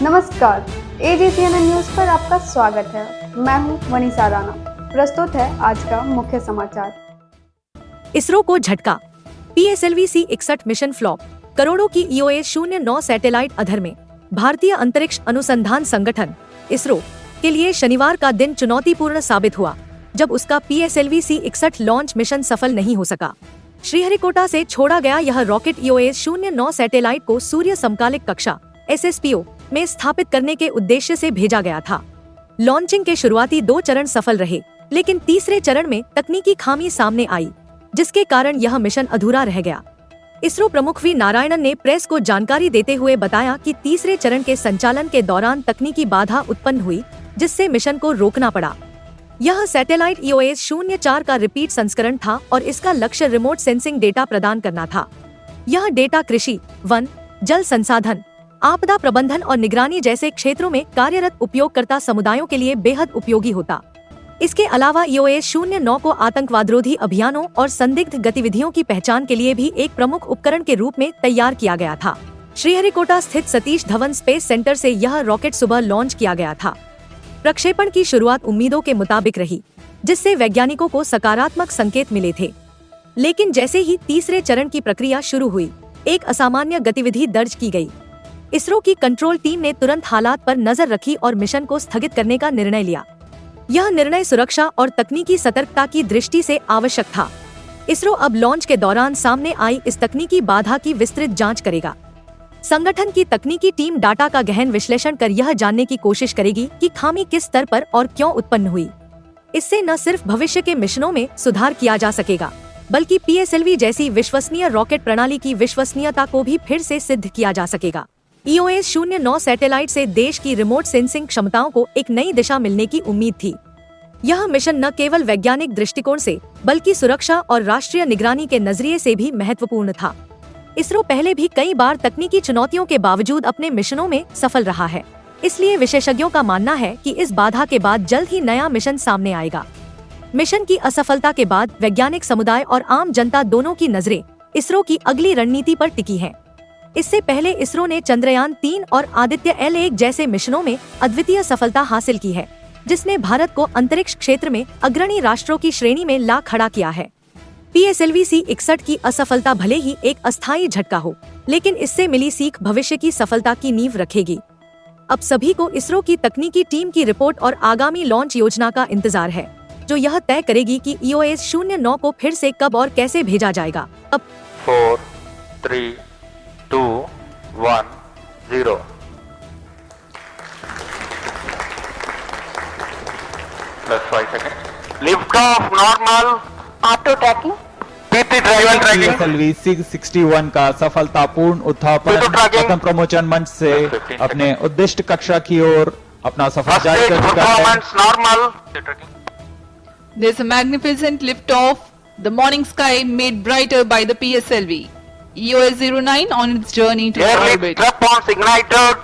नमस्कार, AGCNN news पर आपका स्वागत है। मैं हूं मनीषा राणा। प्रस्तुत है आज का मुख्य समाचार। इसरो को झटका, PSLV C-61 मिशन फ्लॉप, करोड़ों की EOS-09 सैटेलाइट अधर में। भारतीय अंतरिक्ष अनुसंधान संगठन इसरो के लिए शनिवार का दिन चुनौतीपूर्ण साबित हुआ, जब उसका PSLV C-61 लॉन्च मिशन सफल नहीं हो सका। श्रीहरिकोटा से छोड़ा गया यह रॉकेट EOS-09 सैटेलाइट को सूर्य समकालिक कक्षा SSPO में स्थापित करने के उद्देश्य से भेजा गया था। लॉन्चिंग के शुरुआती 2 चरण सफल रहे, लेकिन तीसरे चरण में तकनीकी खामी सामने आई, जिसके कारण यह मिशन अधूरा रह गया। इसरो प्रमुख वी नारायणन ने प्रेस को जानकारी देते हुए बताया कि तीसरे चरण के संचालन के दौरान तकनीकी बाधा उत्पन्न हुई, जिससे मिशन को रोकना पड़ा। यह सैटेलाइट EOS-04 का रिपीट संस्करण था और इसका लक्ष्य रिमोट सेंसिंग डेटा प्रदान करना था। यह डेटा कृषि, वन, जल संसाधन, आपदा प्रबंधन और निगरानी जैसे क्षेत्रों में कार्यरत उपयोगकर्ता समुदायों के लिए बेहद उपयोगी होता। इसके अलावा EOS-09 को आतंकवादरोधी अभियानों और संदिग्ध गतिविधियों की पहचान के लिए भी एक प्रमुख उपकरण के रूप में तैयार किया गया था। श्रीहरिकोटा स्थित सतीश धवन स्पेस सेंटर से यह रॉकेट सुबह लॉन्च किया गया था। प्रक्षेपण की शुरुआत उम्मीदों के मुताबिक रही, जिससे वैज्ञानिकों को सकारात्मक संकेत मिले थे। लेकिन जैसे ही तीसरे चरण की प्रक्रिया शुरू हुई, एक असामान्य गतिविधि दर्ज की गई। इसरो की कंट्रोल टीम ने तुरंत हालात पर नजर रखी और मिशन को स्थगित करने का निर्णय लिया। यह निर्णय सुरक्षा और तकनीकी सतर्कता की दृष्टि से आवश्यक था। इसरो अब लॉन्च के दौरान सामने आई इस तकनीकी बाधा की विस्तृत जांच करेगा। संगठन की तकनीकी टीम डाटा का गहन विश्लेषण कर यह जानने की कोशिश करेगी कि खामी किस स्तर पर और क्यों उत्पन्न हुई। इससे न सिर्फ भविष्य के मिशनों में सुधार किया जा सकेगा, बल्कि PSLV जैसी विश्वसनीय रॉकेट प्रणाली की विश्वसनीयता को भी फिर से सिद्ध किया जा सकेगा। EOS-09 सैटेलाइट से देश की रिमोट सेंसिंग क्षमताओं को एक नई दिशा मिलने की उम्मीद थी। यह मिशन न केवल वैज्ञानिक दृष्टिकोण से, बल्कि सुरक्षा और राष्ट्रीय निगरानी के नजरिए से भी महत्वपूर्ण था। इसरो पहले भी कई बार तकनीकी चुनौतियों के बावजूद अपने मिशनों में सफल रहा है। इसलिए विशेषज्ञों का मानना है कि इस बाधा के बाद जल्द ही नया मिशन सामने आएगा। मिशन की असफलता के बाद वैज्ञानिक समुदाय और आम जनता दोनों की नजरें इसरो की अगली रणनीति पर टिकी हैं। इससे पहले इसरो ने चंद्रयान 3 और आदित्य L1 जैसे मिशनों में अद्वितीय सफलता हासिल की है, जिसने भारत को अंतरिक्ष क्षेत्र में अग्रणी राष्ट्रों की श्रेणी में ला खड़ा किया है। PSLV C-61 की असफलता भले ही एक अस्थायी झटका हो, लेकिन इससे मिली सीख भविष्य की सफलता की नींव रखेगी। अब सभी को इसरो की तकनीकी टीम की रिपोर्ट और आगामी लॉन्च योजना का इंतजार है, जो यह तय करेगी कि EOS-09 को फिर से कब और कैसे भेजा जाएगा। अब 4, 3, 2, 1, 0. Plus 5 seconds. Lift off normal. Auto trekking, PT driver tracking. PSLV C-61 का सफलतापूर्ण उत्थापन प्रथम प्रमोचन मंच से अपने उद्दिष्ट कक्षा की ओर अपना सफर First जारी stage कर चुका है। performance normal. there's a magnificent lift-off. The morning sky made brighter by the PSLV. EOS-09 on its journey to Airlift orbit. strap-ons ignited.